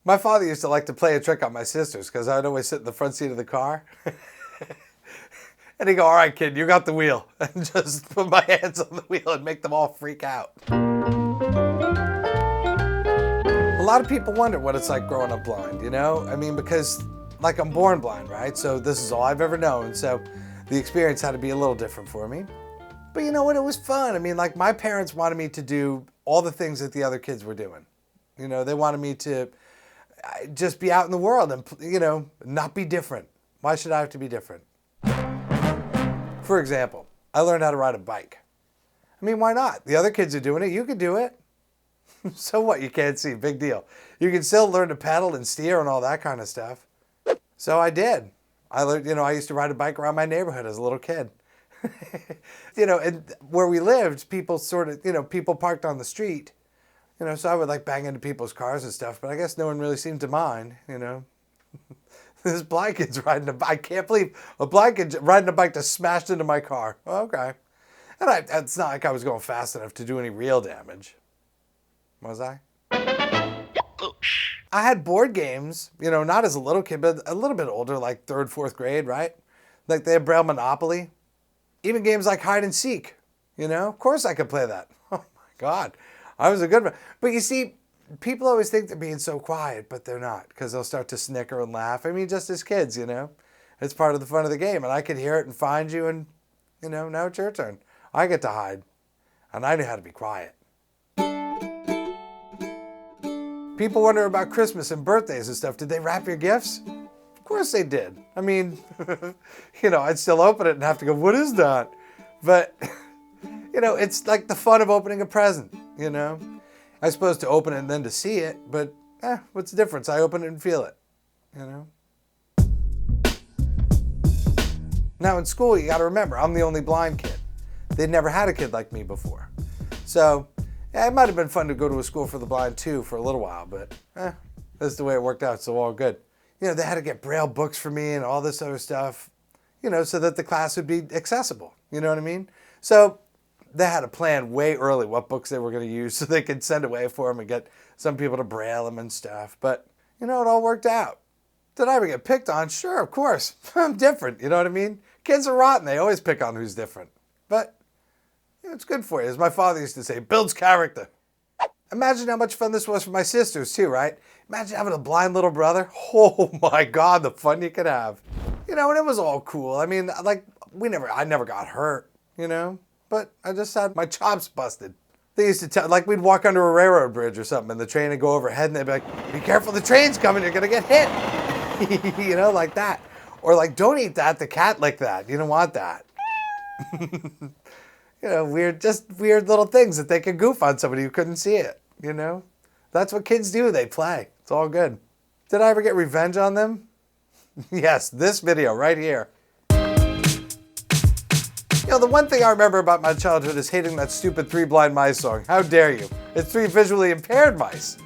My father used to like to play a trick on my sisters because I'd always sit in the front seat of the car. And he'd go, all right, kid, you got the wheel. And just put my hands on the wheel and make them all freak out. A lot of people wonder what it's like growing up blind, you know? I mean, because like I'm born blind, right? So this is all I've ever known. So the experience had to be a little different for me. But you know what? It was fun. I mean, like my parents wanted me to do all the things that the other kids were doing. You know, they wanted me to just be out in the world and, you know, not be different. Why should I have to be different? For example, I learned how to ride a bike. I mean, why not? The other kids are doing it. You could do it. So what? You can't see. Big deal. You can still learn to pedal and steer and all that kind of stuff. So I did. I learned, you know, I used to ride a bike around my neighborhood as a little kid. You know, and where we lived, people sort of, you know, people parked on the street. You know, so I would like bang into people's cars and stuff, but I guess no one really seemed to mind, you know. This blind kid's riding a bike. I can't believe a blind kid riding a bike just smashed into my car. Okay. And it's not like I was going fast enough to do any real damage. Was I? I had board games, you know, not as a little kid, but a little bit older, like 3rd, 4th grade, right? Like they had Braille Monopoly. Even games like hide and seek, you know? Of course I could play that. Oh my God. I was a good one. But you see, people always think they're being so quiet, but they're not, because they'll start to snicker and laugh. I mean, just as kids, you know? It's part of the fun of the game, and I could hear it and find you, and, you know, now it's your turn. I get to hide, and I knew how to be quiet. People wonder about Christmas and birthdays and stuff. Did they wrap your gifts? Of course they did. I mean, you know, I'd still open it and have to go, what is that? But, you know, it's like the fun of opening a present, you know? I suppose to open it and then to see it, but what's the difference? I open it and feel it, you know? Now in school, you gotta remember, I'm the only blind kid. They'd never had a kid like me before. So, yeah, it might have been fun to go to a school for the blind too for a little while, but that's the way it worked out, so all good. You know, they had to get Braille books for me and all this other stuff, you know, so that the class would be accessible, you know what I mean? So they had to plan way early what books they were going to use so they could send away for them and get some people to Braille them and stuff. But, you know, it all worked out. Did I ever get picked on? Sure, of course. I'm different, you know what I mean? Kids are rotten. They always pick on who's different. But, you know, it's good for you. As my father used to say, builds character. Imagine how much fun this was for my sisters too, right? Imagine having a blind little brother. Oh my God, the fun you could have. You know, and it was all cool. I mean, like, I never got hurt, you know? But I just had my chops busted. They used to tell, like we'd walk under a railroad bridge or something and the train would go overhead and they'd be like, be careful, the train's coming, you're gonna get hit. You know, like that. Or like, don't eat that, the cat licked that. You don't want that. You know, just weird little things that they could goof on somebody who couldn't see it, you know? That's what kids do, they play. It's all good. Did I ever get revenge on them? Yes, this video right here. You know, the one thing I remember about my childhood is hating that stupid Three Blind Mice song. How dare you? It's 3 visually impaired mice.